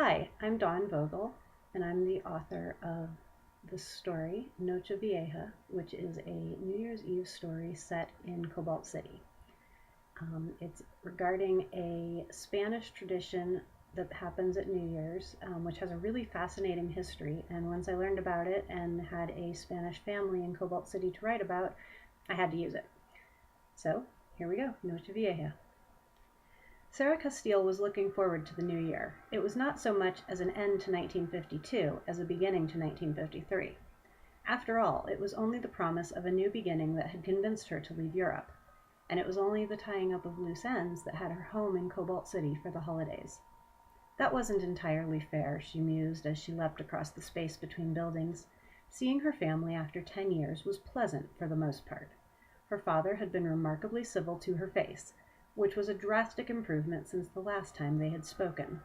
Hi, I'm Dawn Vogel, and I'm the author of the story Nochevieja, which is a New Year's Eve story set in Cobalt City. It's regarding a Spanish tradition that happens at New Year's, which has a really fascinating history. And once I learned about it and had a Spanish family in Cobalt City to write about, I had to use it. So here we go, Nochevieja. Sarah Castile was looking forward to the new year. It was not so much as an end to 1952 as a beginning to 1953. After all, it was only the promise of a new beginning that had convinced her to leave Europe, and it was only the tying up of loose ends that had her home in Cobalt City for the holidays. That wasn't entirely fair, she mused as she leapt across the space between buildings. Seeing her family after 10 years was pleasant for the most part. Her father had been remarkably civil to her face, which was a drastic improvement since the last time they had spoken.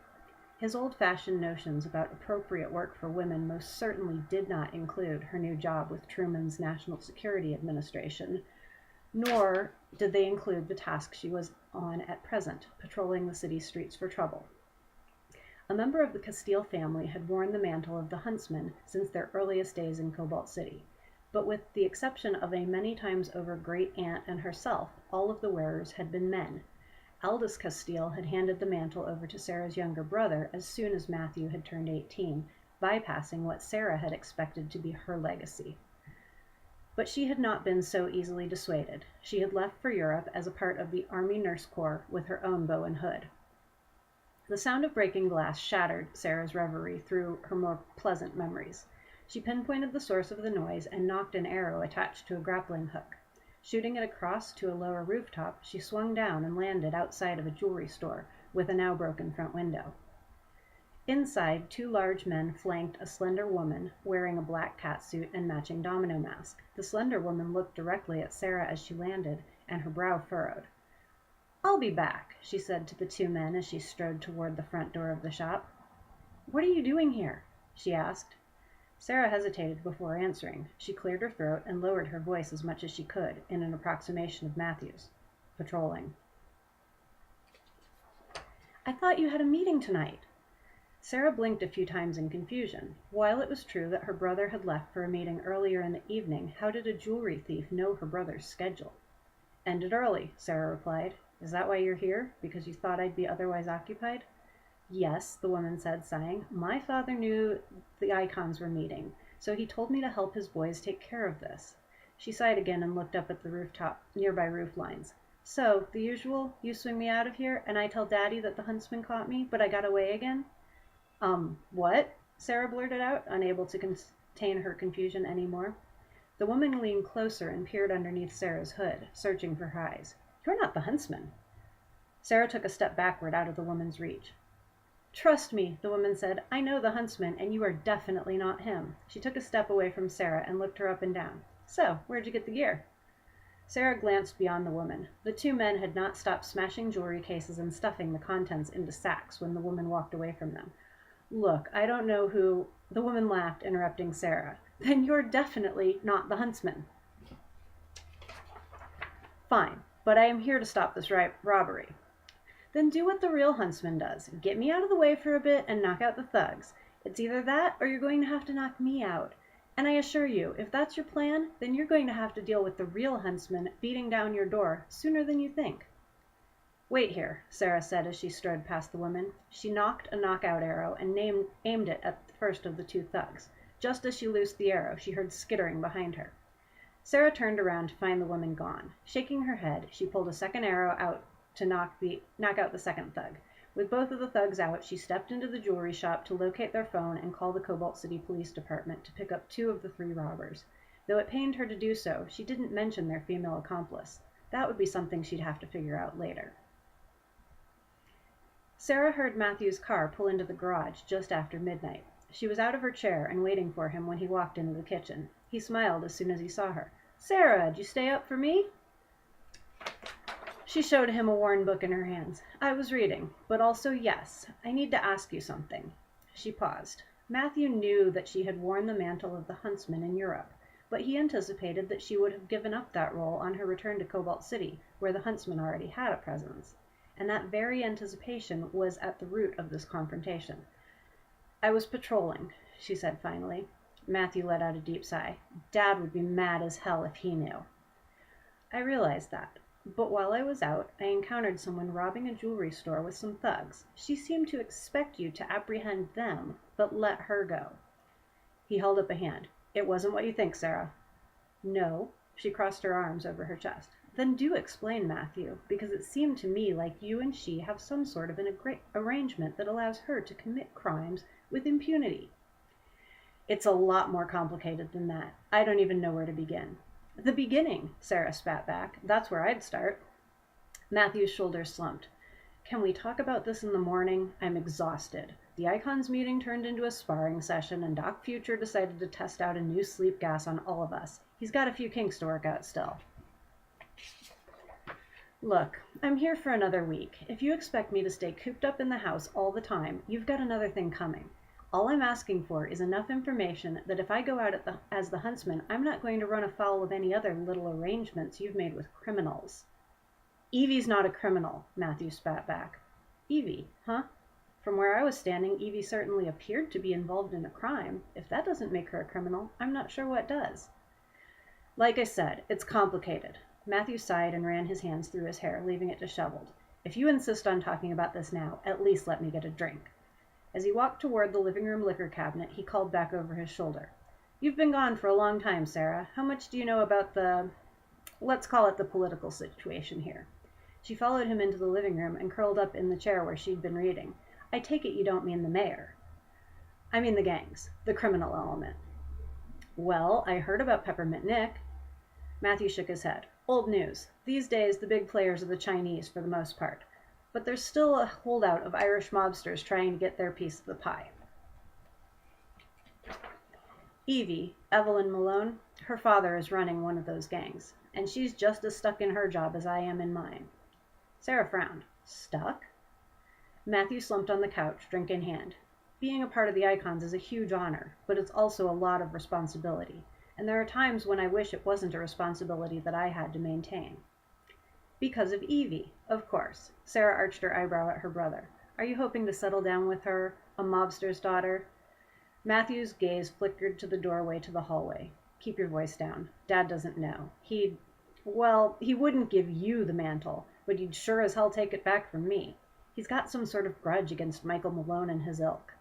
His old-fashioned notions about appropriate work for women most certainly did not include her new job with Truman's National Security Administration, nor did they include the task she was on at present, patrolling the city streets for trouble. A member of the Castile family had worn the mantle of the huntsman since their earliest days in Cobalt City, but with the exception of a many times over great-aunt and herself, all of the wearers had been men. Aldous Castile had handed the mantle over to Sarah's younger brother as soon as Matthew had turned 18, bypassing what Sarah had expected to be her legacy. But she had not been so easily dissuaded. She had left for Europe as a part of the Army Nurse Corps with her own bow and hood. The sound of breaking glass shattered Sarah's reverie through her more pleasant memories. She pinpointed the source of the noise and nocked an arrow attached to a grappling hook. Shooting it across to a lower rooftop, she swung down and landed outside of a jewelry store with a now broken front window. Inside, two large men flanked a slender woman wearing a black catsuit and matching domino mask. The slender woman looked directly at Sarah as she landed, and her brow furrowed. "I'll be back," she said to the two men as she strode toward the front door of the shop. "What are you doing here?" she asked. Sarah hesitated before answering. She cleared her throat and lowered her voice as much as she could, in an approximation of Matthew's. "Patrolling." "I thought you had a meeting tonight." Sarah blinked a few times in confusion. While it was true that her brother had left for a meeting earlier in the evening, how did a jewelry thief know her brother's schedule? "Ended early," Sarah replied. "Is that why you're here? Because you thought I'd be otherwise occupied?" "Yes," the woman said, sighing. "My father knew the icons were meeting, so he told me to help his boys take care of this." She sighed again and looked up at the rooftop, nearby roof lines. "So, the usual, you swing me out of here, and I tell Daddy that the huntsman caught me, but I got away again?" What?" Sarah blurted out, unable to contain her confusion any more. The woman leaned closer and peered underneath Sarah's hood, searching for her eyes. "You're not the huntsman." Sarah took a step backward out of the woman's reach. "Trust me," the woman said. "I know the huntsman, and you are definitely not him." She took a step away from Sarah and looked her up and down. "So, where'd you get the gear?" Sarah glanced beyond the woman. The two men had not stopped smashing jewelry cases and stuffing the contents into sacks when the woman walked away from them. "Look, I don't know who—" The woman laughed, interrupting Sarah. "Then you're definitely not the huntsman." "Fine, but I am here to stop this robbery." "Then do what the real huntsman does. Get me out of the way for a bit and knock out the thugs. It's either that or you're going to have to knock me out. And I assure you, if that's your plan, then you're going to have to deal with the real huntsman beating down your door sooner than you think." "Wait here," Sarah said as she strode past the woman. She nocked a knockout arrow and aimed it at the first of the two thugs. Just as she loosed the arrow, she heard skittering behind her. Sarah turned around to find the woman gone. Shaking her head, she pulled a second arrow out to knock out the second thug. With both of the thugs out, she stepped into the jewelry shop to locate their phone and call the Cobalt City Police Department to pick up two of the three robbers. Though it pained her to do so, she didn't mention their female accomplice. That would be something she'd have to figure out later. Sarah heard Matthew's car pull into the garage just after midnight. She was out of her chair and waiting for him when he walked into the kitchen. He smiled as soon as he saw her. "Sarah, did you stay up for me?" She showed him a worn book in her hands. "I was reading, but also, yes, I need to ask you something." She paused. Matthew knew that she had worn the mantle of the huntsman in Europe, but he anticipated that she would have given up that role on her return to Cobalt City, where the huntsman already had a presence. And that very anticipation was at the root of this confrontation. I was patrolling, she said finally. Matthew let out a deep sigh. Dad would be mad as hell if he knew. I realized that. But while I was out, I encountered someone robbing a jewelry store with some thugs. She seemed to expect you to apprehend them, but let her go. He held up a hand. It wasn't what you think, Sarah. No. She crossed her arms over her chest. Then do explain, Matthew, because it seemed to me like you and she have some sort of an arrangement that allows her to commit crimes with impunity. It's a lot more complicated than that. I don't even know where to begin. The beginning, Sarah spat back. That's where I'd start. Matthew's shoulders slumped. Can we talk about this in the morning? I'm exhausted. The Icons meeting turned into a sparring session, and Doc Future decided to test out a new sleep gas on all of us. He's got a few kinks to work out still. Look, I'm here for another week. If you expect me to stay cooped up in the house all the time, you've got another thing coming. All I'm asking for is enough information that if I go out as the huntsman, I'm not going to run afoul of any other little arrangements you've made with criminals. Evie's not a criminal, Matthew spat back. Evie, huh? From where I was standing, Evie certainly appeared to be involved in a crime. If that doesn't make her a criminal, I'm not sure what does. Like I said, it's complicated. Matthew sighed and ran his hands through his hair, leaving it disheveled. If you insist on talking about this now, at least let me get a drink. As he walked toward the living room liquor cabinet, he called back over his shoulder. You've been gone for a long time, Sarah. How much do you know about let's call it the political situation here? She followed him into the living room and curled up in the chair where she'd been reading. I take it you don't mean the mayor. I mean the gangs, the criminal element. Well, I heard about Peppermint Nick. Matthew shook his head. Old news. These days, the big players are the Chinese for the most part. But there's still a holdout of Irish mobsters trying to get their piece of the pie. Evie, Evelyn Malone, her father is running one of those gangs, and she's just as stuck in her job as I am in mine. Sarah frowned. Stuck? Matthew slumped on the couch, drink in hand. Being a part of the Icons is a huge honor, but it's also a lot of responsibility, and there are times when I wish it wasn't a responsibility that I had to maintain. Because of Evie, of course. Sarah arched her eyebrow at her brother. Are you hoping to settle down with her, a mobster's daughter? Matthew's gaze flickered to the doorway to the hallway. Keep your voice down. Dad doesn't know. He wouldn't give you the mantle, but he'd sure as hell take it back from me. He's got some sort of grudge against Michael Malone and his ilk.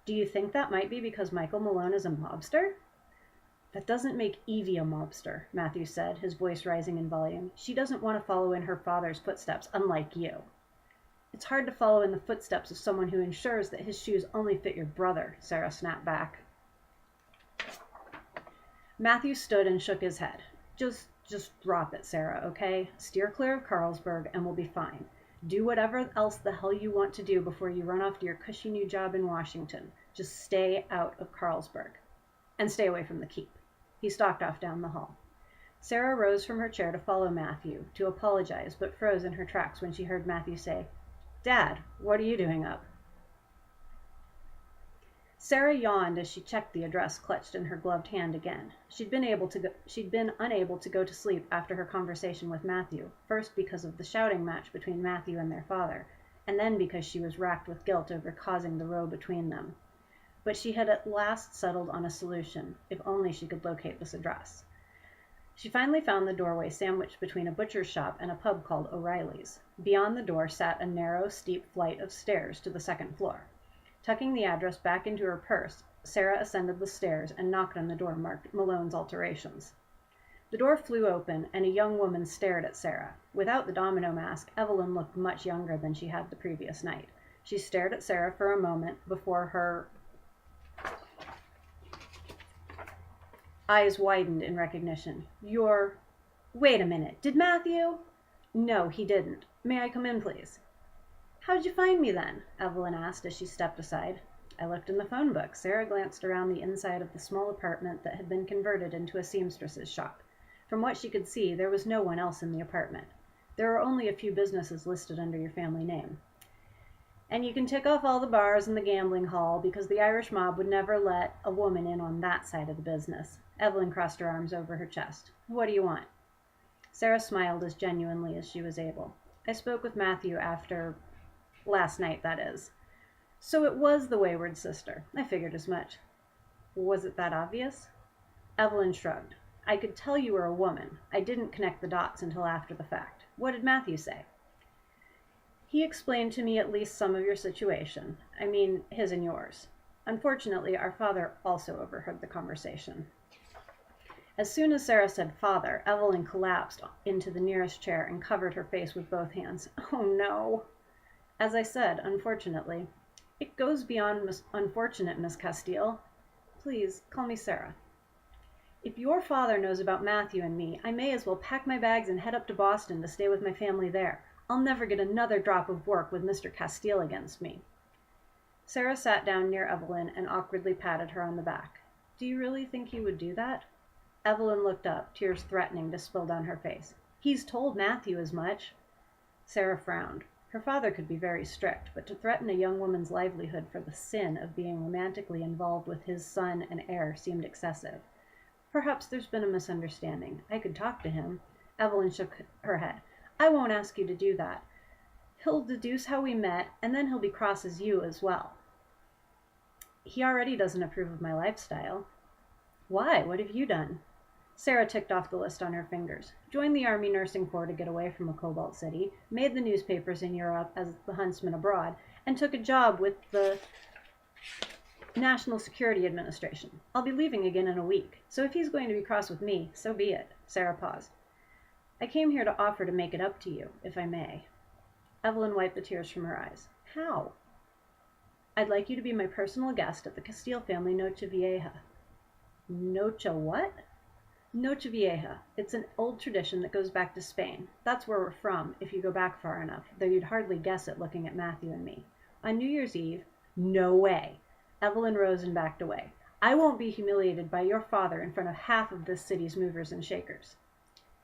Do you think that might be because Michael Malone is a mobster? That doesn't make Evie a mobster, Matthew said, his voice rising in volume. She doesn't want to follow in her father's footsteps, unlike you. It's hard to follow in the footsteps of someone who ensures that his shoes only fit your brother, Sarah snapped back. Matthew stood and shook his head. Just drop it, Sarah, okay? Steer clear of Carlsberg and we'll be fine. Do whatever else the hell you want to do before you run off to your cushy new job in Washington. Just stay out of Carlsberg. And stay away from the keep. He stalked off down the hall. Sarah rose from her chair to follow Matthew, to apologize, but froze in her tracks when she heard Matthew say, Dad, what are you doing up? Sarah yawned as she checked the address clutched in her gloved hand again. She'd been unable to go to sleep after her conversation with Matthew, first because of the shouting match between Matthew and their father, and then because she was racked with guilt over causing the row between them. But she had at last settled on a solution, if only she could locate this address. She finally found the doorway sandwiched between a butcher's shop and a pub called O'Reilly's. Beyond the door sat a narrow, steep flight of stairs to the second floor. Tucking the address back into her purse, Sarah ascended the stairs and knocked on the door marked Malone's Alterations. The door flew open, and a young woman stared at Sarah. Without the domino mask, Evelyn looked much younger than she had the previous night. She stared at Sarah for a moment before her eyes widened in recognition. Wait a minute, did Matthew? No, he didn't. May I come in, please? How'd you find me then? Evelyn asked as she stepped aside. I looked in the phone book. Sarah glanced around the inside of the small apartment that had been converted into a seamstress's shop. From what she could see, there was no one else in the apartment. There are only a few businesses listed under your family name. And you can tick off all the bars and the gambling hall because the Irish mob would never let a woman in on that side of the business. Evelyn crossed her arms over her chest. What do you want? Sarah smiled as genuinely as she was able. I spoke with Matthew after last night, that is. So it was the wayward sister. I figured as much. Was it that obvious? Evelyn shrugged. I could tell you were a woman. I didn't connect the dots until after the fact. What did Matthew say? He explained to me at least some of your situation. I mean, his and yours. Unfortunately, our father also overheard the conversation. As soon as Sarah said father, Evelyn collapsed into the nearest chair and covered her face with both hands. Oh no. As I said, unfortunately. It goes beyond unfortunate, Miss Castile. Please, call me Sarah. If your father knows about Matthew and me, I may as well pack my bags and head up to Boston to stay with my family there. I'll never get another drop of work with Mr. Castile against me. Sarah sat down near Evelyn and awkwardly patted her on the back. Do you really think he would do that? Evelyn looked up, tears threatening to spill down her face. He's told Matthew as much. Sarah frowned. Her father could be very strict, but to threaten a young woman's livelihood for the sin of being romantically involved with his son and heir seemed excessive. Perhaps there's been a misunderstanding. I could talk to him. Evelyn shook her head. I won't ask you to do that. He'll deduce how we met, and then he'll be cross as you as well. He already doesn't approve of my lifestyle. Why? What have you done? Sarah ticked off the list on her fingers. Joined the Army Nursing Corps to get away from a Cobalt City, made the newspapers in Europe as the huntsman abroad, and took a job with the National Security Administration. I'll be leaving again in a week, so if he's going to be cross with me, so be it. Sarah paused. I came here to offer to make it up to you, if I may. Evelyn wiped the tears from her eyes. How? I'd like you to be my personal guest at the Castile family Nochevieja. Noche what? Nochevieja. It's an old tradition that goes back to Spain. That's where we're from, if you go back far enough, though you'd hardly guess it looking at Matthew and me. On New Year's Eve, no way. Evelyn rose and backed away. I won't be humiliated by your father in front of half of this city's movers and shakers.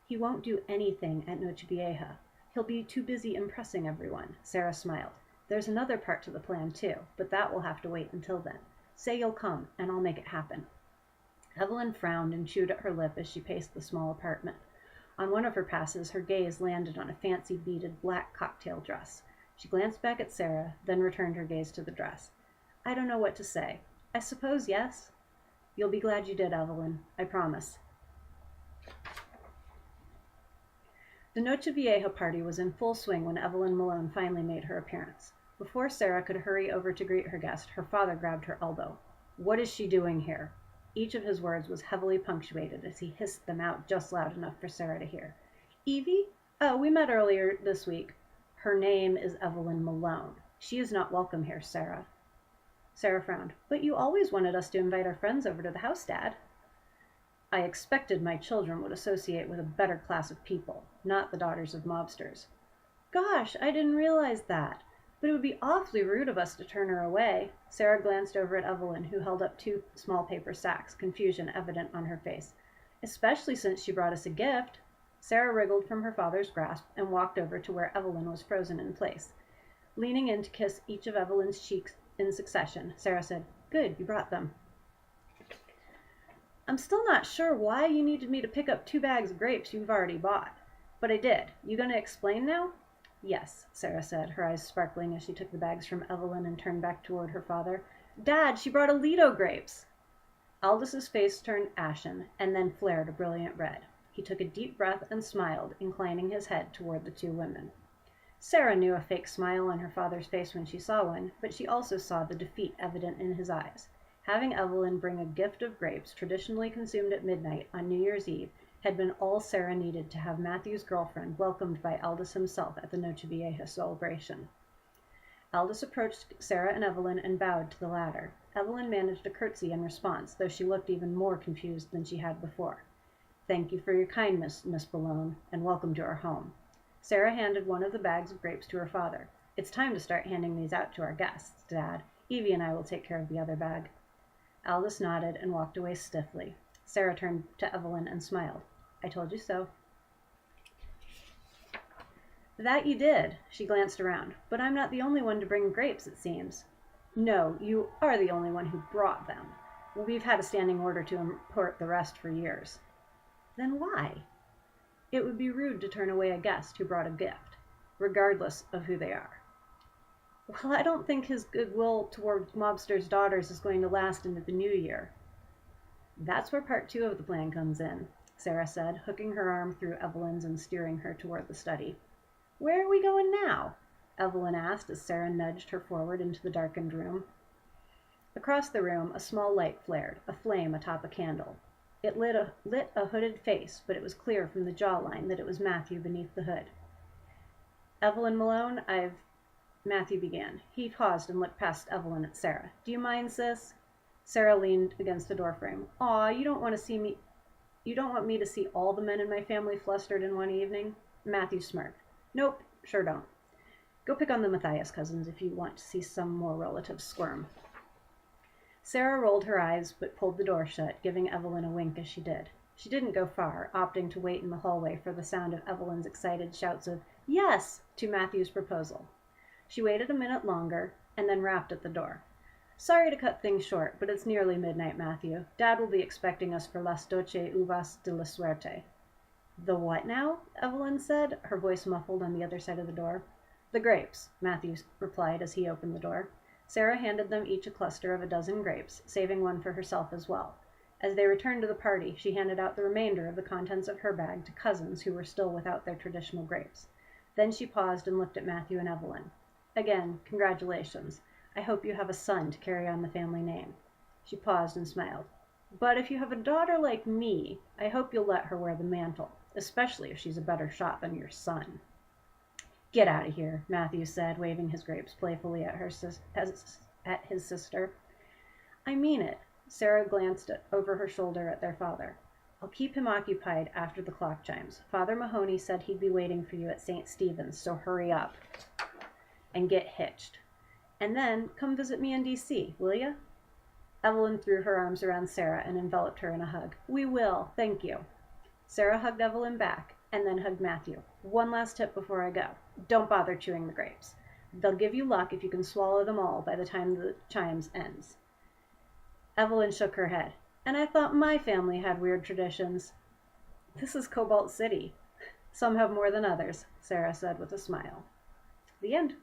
He won't do anything at Nochevieja. He'll be too busy impressing everyone. Sarah smiled. There's another part to the plan, too, but that will have to wait until then. Say you'll come, and I'll make it happen. Evelyn frowned and chewed at her lip as she paced the small apartment. On one of her passes, her gaze landed on a fancy beaded black cocktail dress. She glanced back at Sarah, then returned her gaze to the dress. I don't know what to say. I suppose yes. You'll be glad you did, Evelyn. I promise. The Nochevieja party was in full swing when Evelyn Malone finally made her appearance. Before Sarah could hurry over to greet her guest, her father grabbed her elbow. What is she doing here? Each of his words was heavily punctuated as he hissed them out just loud enough for Sarah to hear. Evie? Oh, we met earlier this week. Her name is Evelyn Malone. She is not welcome here, Sarah. Sarah frowned. But you always wanted us to invite our friends over to the house, Dad. I expected my children would associate with a better class of people, not the daughters of mobsters. Gosh, I didn't realize that. But it would be awfully rude of us to turn her away. Sarah glanced over at Evelyn, who held up 2 small paper sacks, confusion evident on her face. Especially since she brought us a gift. Sarah wriggled from her father's grasp and walked over to where Evelyn was frozen in place. Leaning in to kiss each of Evelyn's cheeks in succession, Sarah said, Good, you brought them. I'm still not sure why you needed me to pick up 2 bags of grapes you've already bought. But I did. You gonna explain now? Yes, Sarah said, her eyes sparkling as she took the bags from Evelyn and turned back toward her father. Dad, she brought Alito grapes. Aldous' face turned ashen and then flared a brilliant red. He took a deep breath and smiled, inclining his head toward the 2 women. Sarah knew a fake smile on her father's face when she saw one, but she also saw the defeat evident in his eyes. Having Evelyn bring a gift of grapes traditionally consumed at midnight on New Year's Eve had been all Sarah needed to have Matthew's girlfriend welcomed by Aldous himself at the Nochevieja celebration. Aldous approached Sarah and Evelyn and bowed to the latter. Evelyn managed a curtsy in response, though she looked even more confused than she had before. Thank you for your kindness, Miss Malone, and welcome to our home. Sarah handed one of the bags of grapes to her father. It's time to start handing these out to our guests, Dad. Evie and I will take care of the other bag. Aldous nodded and walked away stiffly. Sarah turned to Evelyn and smiled. I told you so. That you did, she glanced around, but I'm not the only one to bring grapes, it seems. No, you are the only one who brought them. We've had a standing order to import the rest for years. Then why? It would be rude to turn away a guest who brought a gift, regardless of who they are. Well, I don't think his goodwill toward mobsters' daughters is going to last into the new year. That's where part two of the plan comes in, Sarah said, hooking her arm through Evelyn's and steering her toward the study. Where are we going now? Evelyn asked as Sarah nudged her forward into the darkened room. Across the room, a small light flared, a flame atop a candle. It lit a hooded face, but it was clear from the jawline that it was Matthew beneath the hood. Evelyn Malone, Matthew began. He paused and looked past Evelyn at Sarah. Do you mind, sis? Sarah leaned against the doorframe. Aw, you don't want me to see all the men in my family flustered in one evening? Matthew smirked. Nope, sure don't. Go pick on the Matthias cousins if you want to see some more relatives squirm. Sarah rolled her eyes but pulled the door shut, giving Evelyn a wink as she did. She didn't go far, opting to wait in the hallway for the sound of Evelyn's excited shouts of "Yes!" to Matthew's proposal. She waited a minute longer and then rapped at the door. Sorry to cut things short, but it's nearly midnight, Matthew. Dad will be expecting us for las doce uvas de la suerte. The what now? Evelyn said, her voice muffled on the other side of the door. The grapes, Matthew replied as he opened the door. Sarah handed them each a cluster of a dozen grapes, saving one for herself as well. As they returned to the party, she handed out the remainder of the contents of her bag to cousins who were still without their traditional grapes. Then she paused and looked at Matthew and Evelyn. Again, congratulations. I hope you have a son to carry on the family name. She paused and smiled. But if you have a daughter like me, I hope you'll let her wear the mantle, especially if she's a better shot than your son. Get out of here, Matthew said, waving his grapes playfully at his sister. I mean it. Sarah glanced over her shoulder at their father. I'll keep him occupied after the clock chimes. Father Mahoney said he'd be waiting for you at St. Stephen's, so hurry up and get hitched. And then come visit me in D.C., will you? Evelyn threw her arms around Sarah and enveloped her in a hug. We will, thank you. Sarah hugged Evelyn back and then hugged Matthew. One last tip before I go. Don't bother chewing the grapes. They'll give you luck if you can swallow them all by the time the chimes ends. Evelyn shook her head. And I thought my family had weird traditions. This is Cobalt City. Some have more than others, Sarah said with a smile. The end.